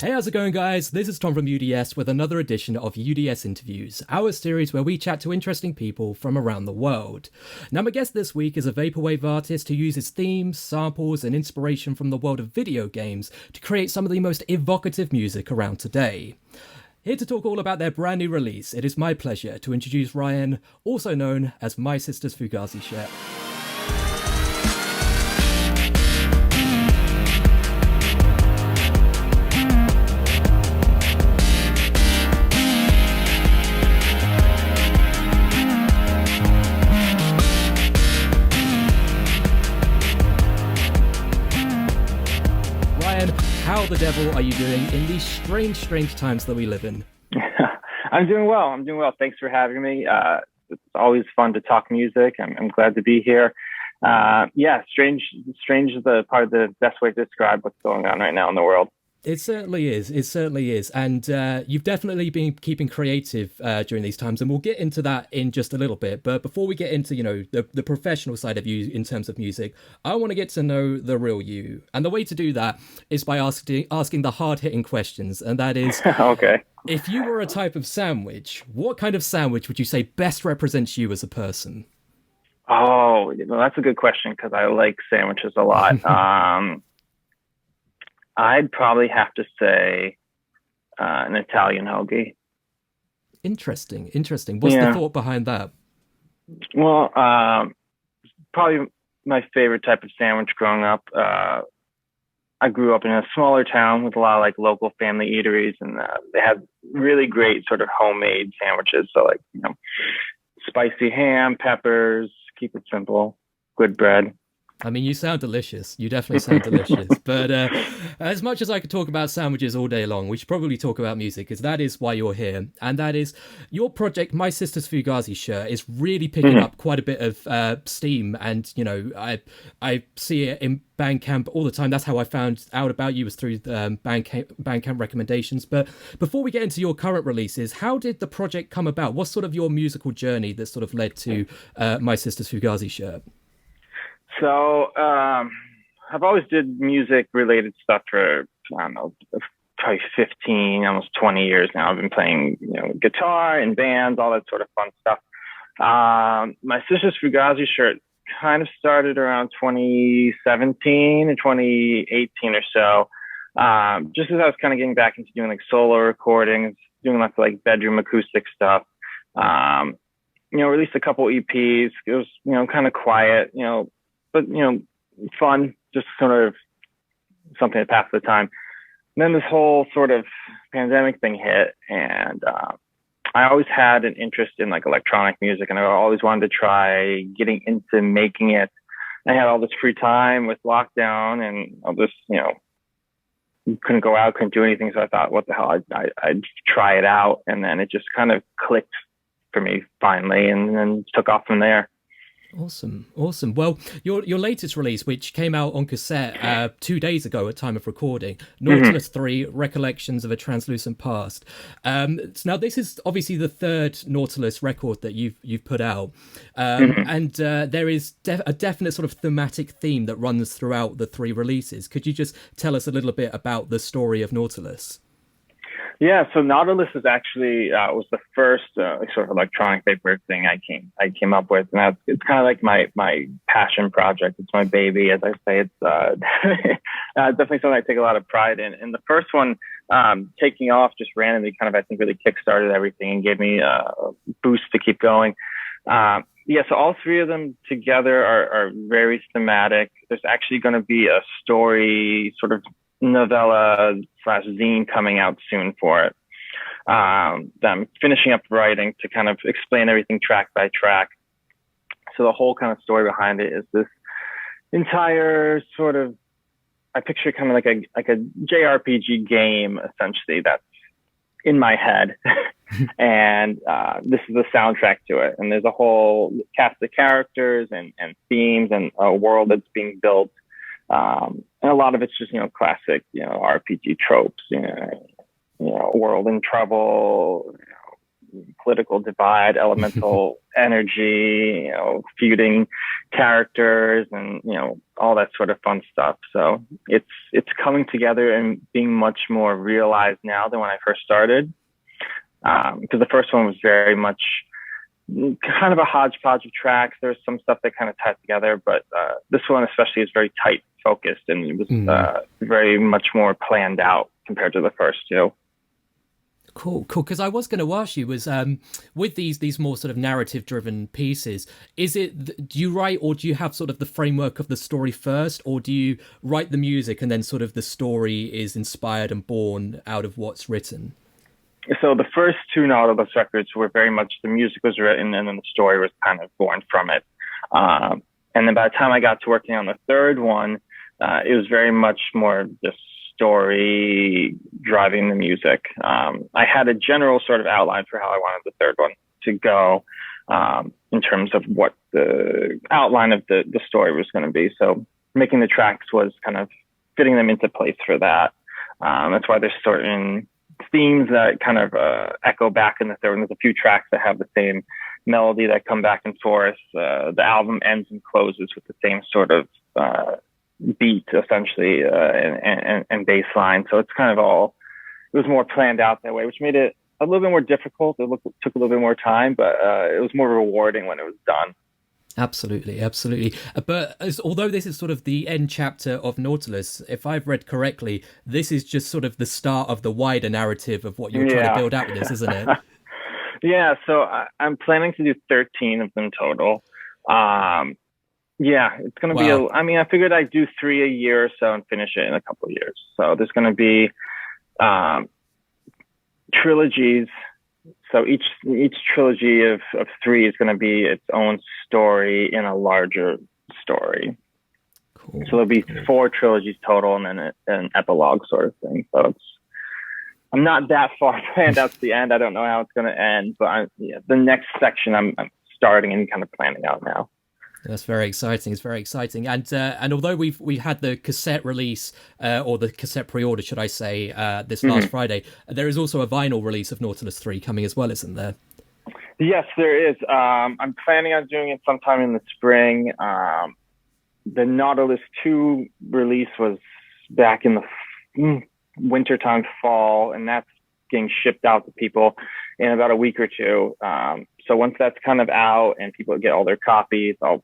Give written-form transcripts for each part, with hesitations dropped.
Hey, how's it going, guys? This is Tom from UDS with another edition of UDS Interviews, our series where we chat to interesting people from around the world. Now, my guest this week is a vaporwave artist who uses themes, samples, and inspiration from the world of video games to create some of the most evocative music around today. Here to talk all about their brand new release, it is my pleasure to introduce Ryan, also known as My Sister's Fugazi shirt. How the devil are you doing in these strange times that we live in? I'm doing well. Thanks for having me. It's always fun to talk music. I'm glad to be here. Strange is the part of the best way to describe what's going on right now in the world. It certainly is. And you've definitely been keeping creative during these times, and we'll get into that in just a little bit. But before we get into, the professional side of you in terms of music, I want to get to know the real you. And the way to do that is by asking the hard-hitting questions. And that is, okay. If you were a type of sandwich, what kind of sandwich would you say best represents you as a person? Oh, well, that's a good question because I like sandwiches a lot. I'd probably have to say an Italian hoagie. Interesting. What's the thought behind that? Well, probably my favorite type of sandwich growing up. I grew up in a smaller town with a lot of like local family eateries, and they had really great sort of homemade sandwiches. So like, spicy ham, peppers, keep it simple, good bread. I mean, you sound delicious. You definitely sound delicious. But as much as I could talk about sandwiches all day long, we should probably talk about music, because that is why you're here. And that is your project, My Sister's Fugazi shirt, is really picking up quite a bit of steam. And, I see it in Bandcamp all the time. That's how I found out about you, was through Bandcamp recommendations. But before we get into your current releases, how did the project come about? What's sort of your musical journey that sort of led to My Sister's Fugazi shirt? So I've always did music-related stuff for, probably 15, almost 20 years now. I've been playing, guitar in bands, all that sort of fun stuff. My Sister's Fugazi shirt kind of started around 2017 and 2018 or so, just as I was kind of getting back into doing like solo recordings, doing lots of like bedroom acoustic stuff. Released a couple EPs. It was, kind of quiet, but, fun, just sort of something to pass the time. And then this whole sort of pandemic thing hit, and I always had an interest in like electronic music, and I always wanted to try getting into making it. I had all this free time with lockdown, and all this, couldn't go out, couldn't do anything. So I thought, what the hell, I'd try it out. And then it just kind of clicked for me finally, and then took off from there. Awesome. Well, your latest release, which came out on cassette 2 days ago at time of recording, Nautilus III, Recollections of a Translucent Past. Now, this is obviously the third Nautilus record that you've put out, and there is a definite sort of thematic theme that runs throughout the three releases. Could you just tell us a little bit about the story of Nautilus? Yeah, so Nautilus is actually was the first sort of electronic vaporwave thing I came up with, and it's kind of like my passion project. It's my baby, as I say. It's definitely something I take a lot of pride in. And the first one, taking off just randomly, kind of I think really kickstarted everything and gave me a boost to keep going. So all three of them together are very thematic. There's actually going to be a story sort of novella/zine coming out soon for it. I'm finishing up writing to kind of explain everything track by track. So the whole kind of story behind it is this entire sort of, I picture kind of like a JRPG game essentially that's in my head. And this is the soundtrack to it. And there's a whole cast of characters and themes and a world that's being built. And a lot of it's just, classic, RPG tropes, world in trouble, political divide, elemental energy, feuding characters and, all that sort of fun stuff. So it's coming together and being much more realized now than when I first started. Because the first one was very much kind of a hodgepodge of tracks. There's some stuff that kind of tied together, but this one especially is very tight focused, and it was very much more planned out compared to the first two. Cool. Because I was going to ask you was with these more sort of narrative driven pieces, do you write, or do you have sort of the framework of the story first, or do you write the music and then sort of the story is inspired and born out of what's written? So the first two Nautilus records were very much the music was written and then the story was kind of born from it. And then by the time I got to working on the third one, it was very much more just story driving the music. I had a general sort of outline for how I wanted the third one to go in terms of what the outline of the story was going to be. So making the tracks was kind of fitting them into place for that. That's why there's certain themes that kind of echo back in the third one. There's a few tracks that have the same melody that come back and forth. The album ends and closes with the same sort of beat, essentially, and bass line. So it's kind of it was more planned out that way, which made it a little bit more difficult. It took a little bit more time, but it was more rewarding when it was done. Absolutely. But although this is sort of the end chapter of Nautilus, if I've read correctly, this is just sort of the start of the wider narrative of what you're trying to build out with this, isn't it? Yeah, so I'm planning to do 13 of them total. Yeah, it's going to be, I figured I'd do 3 a year or so and finish it in a couple of years. So there's going to be trilogies. So each trilogy of 3 is going to be its own story in a larger story. Cool. So there'll be 4 trilogies total and then an epilogue sort of thing. So I'm not that far planned out to the end. I don't know how it's going to end, but the next section I'm starting and kind of planning out now. That's very exciting. It's very exciting. And although we had the cassette release or the cassette pre-order, should I say, this last Friday, there is also a vinyl release of Nautilus III coming as well, isn't there? Yes, there is. I'm planning on doing it sometime in the spring. The Nautilus II release was back in the wintertime, fall, and that's getting shipped out to people in about a week or two. So once that's kind of out and people get all their copies, I'll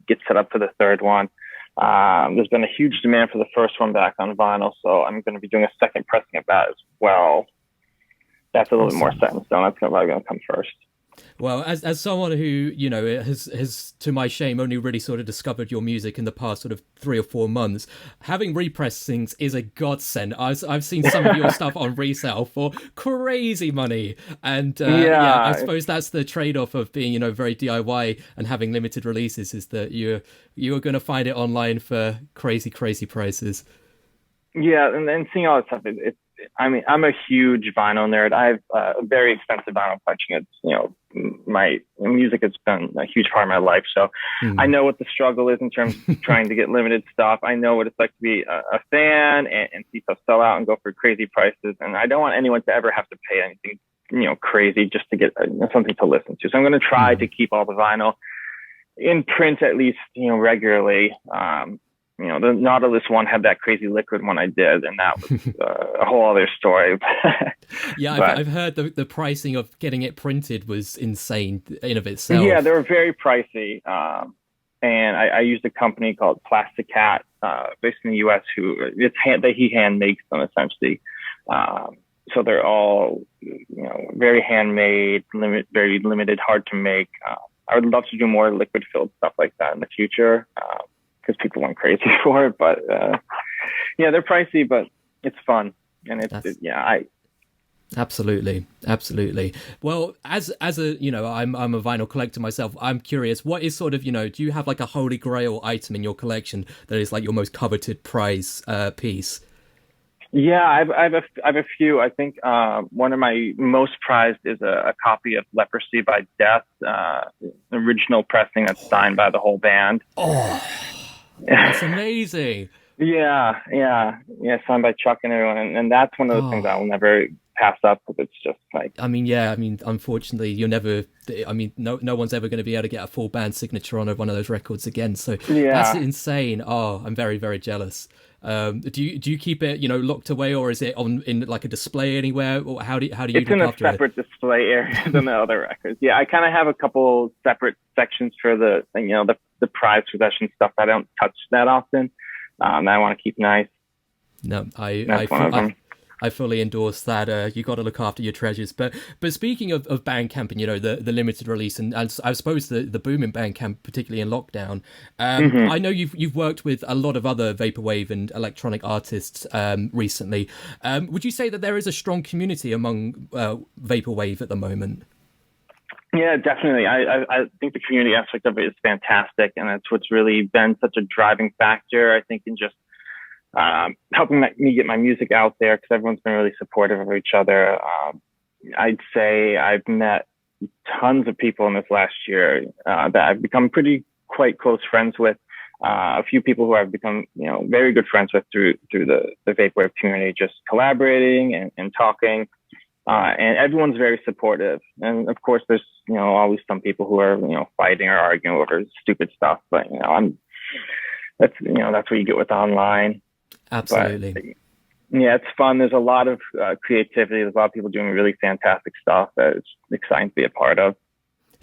get set up for the third one. There's been a huge demand for the first one back on vinyl, so I'm going to be doing a second pressing of that as well. That's a little bit more set in stone. That's probably going to come first. Well, as someone who, has, to my shame, only really sort of discovered your music in the past sort of 3 or 4 months, having repressings is a godsend. I've seen some of your stuff on resale for crazy money. And I suppose that's the trade-off of being, very DIY and having limited releases, is that you're going to find it online for crazy, crazy prices. Yeah, and then seeing all that stuff, I'm a huge vinyl nerd. I have a very expensive vinyl collection. It's, my music has been a huge part of my life. So I know what the struggle is in terms of trying to get limited stuff. I know what it's like to be a fan and see stuff sell out and go for crazy prices. And I don't want anyone to ever have to pay anything, crazy just to get something to listen to. So I'm going to try to keep all the vinyl in print at least, regularly. The Nautilus one had that crazy liquid one I did, and that was a whole other story. I've heard the pricing of getting it printed was insane in of itself. Yeah, they were very pricey. And I used a company called Plastic Cat, based in the U.S., he hand makes them essentially. So they're all, very handmade, very limited, hard to make. I would love to do more liquid filled stuff like that in the future. Because people went crazy for it, but they're pricey, but it's fun, and Absolutely. Well, as a I'm a vinyl collector myself. I'm curious, what is sort of do you have like a holy grail item in your collection that is like your most coveted prize piece? Yeah, I have a few. I think one of my most prized is a copy of Leprosy by Death, original pressing that's signed by the whole band. Oh. That's amazing. Yeah, signed by Chuck and everyone, and that's one of those things I will never pass up because it's just like. I mean, yeah. I mean, unfortunately, you're never. I mean, no one's ever going to be able to get a full band signature on one of those records again. So that's insane. Oh, I'm very, very jealous. Do you keep it, locked away, or is it in like a display anywhere? Or how do you It's in a separate display area than the other records. Yeah, I kind of have a couple separate sections for the prized possession stuff. I don't touch that often. I want to keep nice. No, I fully endorse that. You got to look after your treasures. But speaking of Bandcamp and the limited release and I suppose the boom in Bandcamp, particularly in lockdown. I know you've worked with a lot of other vaporwave and electronic artists recently. Would you say that there is a strong community among vaporwave at the moment? Yeah, definitely. I think the community aspect of it is fantastic, and that's what's really been such a driving factor, I think, in just helping me get my music out there, because everyone's been really supportive of each other. I'd say I've met tons of people in this last year that I've become quite close friends with. A few people who I've become, very good friends with through the vaporwave community, just collaborating and talking. And everyone's very supportive. And of course, there's, always some people who are, fighting or arguing over stupid stuff. But, that's what you get with online. Absolutely. But, yeah, it's fun. There's a lot of creativity. There's a lot of people doing really fantastic stuff that it's exciting to be a part of.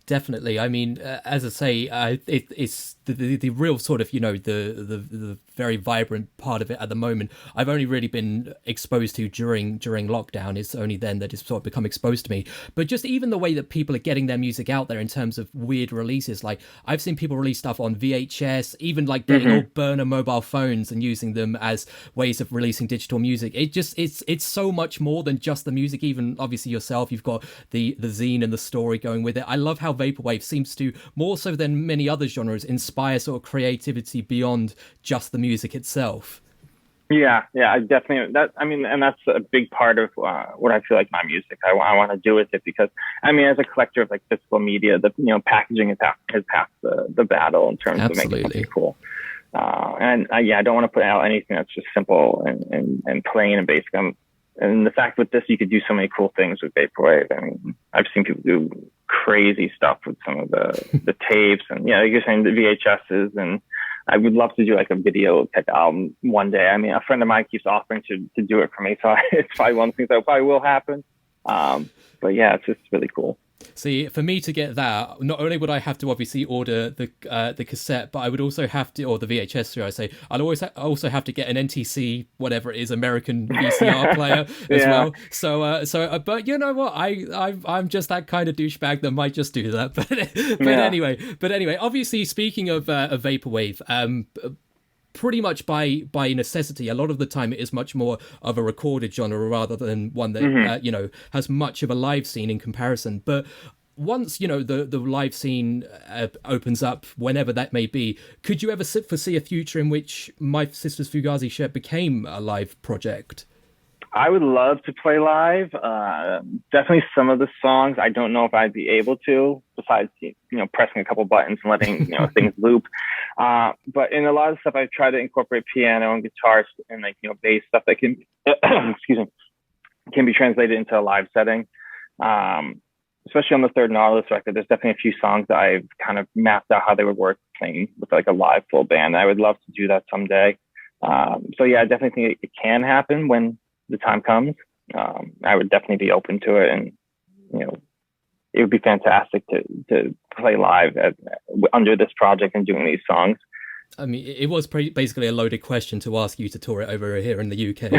Definitely. I mean, as I say, it's the real sort of, the very vibrant part of it at the moment. I've only really been exposed to during lockdown. It's only then that it's sort of become exposed to me. But just even the way that people are getting their music out there in terms of weird releases, like I've seen people release stuff on VHS, even like getting old burner mobile phones and using them as ways of releasing digital music. It's so much more than just the music. Even obviously yourself, you've got the zine and the story going with it. I love how vaporwave seems to, more so than many other genres, inspire sort of creativity beyond just the music itself. Yeah, I definitely, and that's a big part of what I feel like my music I want to do with it, because as a collector of like physical media, the packaging is half the battle in terms of making something cool. I don't want to put out anything that's just simple and plain and basic. And the fact with this, you could do so many cool things with vaporwave. I mean, I've seen people do crazy stuff with some of the tapes, and you're saying the VHSs, and I would love to do like a video tech album one day. I mean, a friend of mine keeps offering to do it for me, so it's probably one of the things that probably will happen. But yeah, it's just really cool. See, for me to get that, not only would I have to obviously order the cassette, but I would also have to, or the VHS, should I say, I'd also have to get an NTC, whatever it is, American VCR player as well. So, but you know what? I'm just that kind of douchebag that might just do that. But anyway, obviously, speaking of vaporwave, pretty much by necessity, a lot of the time it is much more of a recorded genre rather than one that has much of a live scene in comparison. But once the live scene opens up, whenever that may be, could you ever foresee a future in which My Sister's Fugazi shirt became a live project? I would love to play live. Definitely some of the songs I don't know if I'd be able to, besides pressing a couple buttons and letting things loop. But in a lot of stuff, I try to incorporate piano and guitars and bass stuff that can can be translated into a live setting. Especially on the third Nautilus record, there's definitely a few songs that I've kind of mapped out how they would work playing with like a live full band. I would love to do that someday. So yeah, I definitely think it can happen when the time comes. I would definitely be open to it, and it would be fantastic to play live under this project and doing these songs. I mean, it was basically a loaded question to ask you to tour it over here in the UK,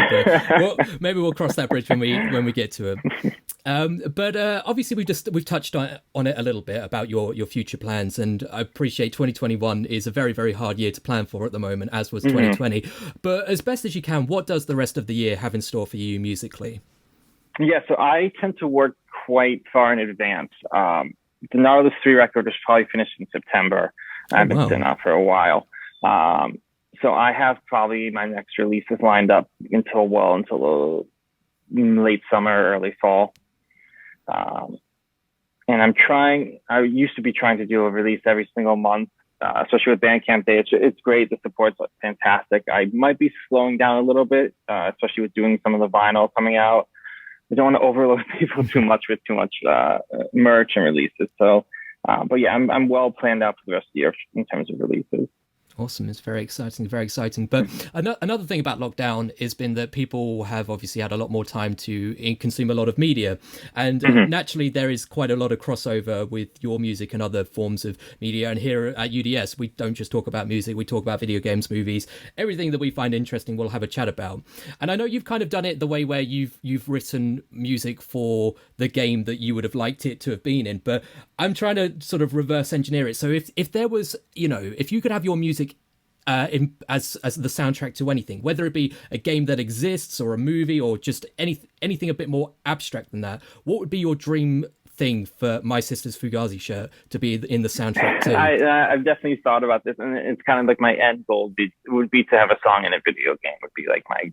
but maybe we'll cross that bridge when we get to it. But obviously we've touched on it a little bit about your future plans, and I appreciate 2021 is a very, very hard year to plan for at the moment, as was 2020. But as best as you can, what does the rest of the year have in store for you musically? Yeah, so I tend to work quite far in advance. The Nautilus III record was probably finished in September. I've been sitting out for a while. So I have probably my next releases lined up until late summer, early fall. And I used to be trying to do a release every single month, especially with Bandcamp Day. It's great. The support's fantastic. I might be slowing down a little bit, especially with doing some of the vinyl coming out. I don't want to overload people too much with too much merch and releases. So, but yeah, I'm well planned out for the rest of the year in terms of releases. Awesome. It's very exciting, very exciting. But another thing about lockdown has been that people have obviously had a lot more time to consume a lot of media. And naturally, there is quite a lot of crossover with your music and other forms of media. And here at UDS, we don't just talk about music. We talk about video games, movies, everything that we find interesting, we'll have a chat about. And I know you've kind of done it the way where you've written music for the game that you would have liked it to have been in. But I'm trying to sort of reverse engineer it. So if there was, if you could have your music as the soundtrack to anything, whether it be a game that exists or a movie or just anything a bit more abstract than that, what would be your dream thing for My Sister's Fugazi shirt to be in the soundtrack too? I've definitely thought about this, and it's kind of like my end goal would be to have a song in a video game. Would be like my,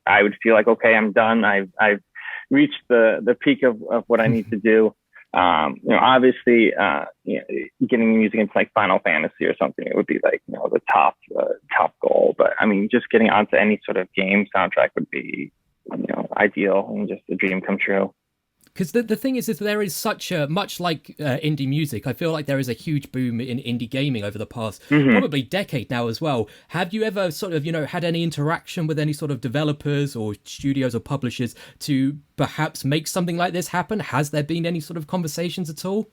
I would feel like, okay, I'm done. I've reached the peak of what I need to do. Obviously, getting music into like Final Fantasy or something, it would be like, the top goal. But I mean, just getting onto any sort of game soundtrack would be, ideal and just a dream come true. Because the thing is there is such a, much like indie music, I feel like there is a huge boom in indie gaming over the past probably decade now as well. Have you ever sort of, had any interaction with any sort of developers or studios or publishers to perhaps make something like this happen? Has there been any sort of conversations at all?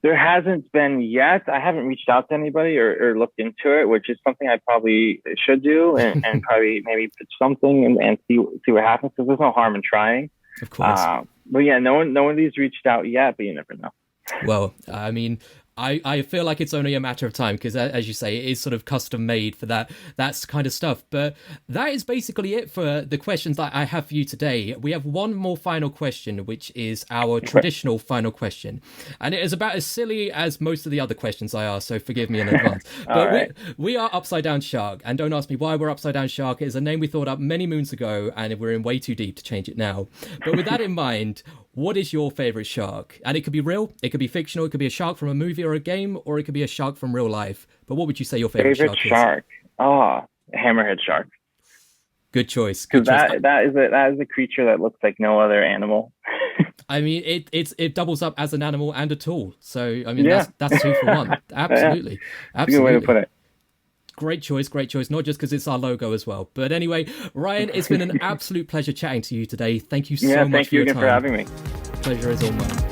There hasn't been yet. I haven't reached out to anybody or looked into it, which is something I probably should do and probably maybe pitch something and see what happens, because there's no harm in trying. Of course. But yeah, no one's reached out yet, but you never know. Well, I mean, I feel like it's only a matter of time because, as you say, it is sort of custom made for that's kind of stuff. But that is basically it for the questions that I have for you today. We have one more final question, which is our traditional final question. And it is about as silly as most of the other questions I ask, so forgive me in advance. But right. we are Upside Down Shark, and don't ask me why we're Upside Down Shark. It is a name we thought up many moons ago, and we're in way too deep to change it now. But with that in mind, what is your favorite shark? And it could be real, it could be fictional, it could be a shark from a movie or a game, or it could be a shark from real life. But what would you say your favorite shark is? Oh, hammerhead shark. Good choice. Because that is a creature that looks like no other animal. I mean, it doubles up as an animal and a tool. So I mean, that's 2 for 1. Absolutely, yeah. Absolutely. Good way to put it. Great choice, not just because it's our logo as well. But anyway, Ryan, it's been an absolute pleasure chatting to you today. Thank you so much for your time. Thank you again for having me. Pleasure is all mine.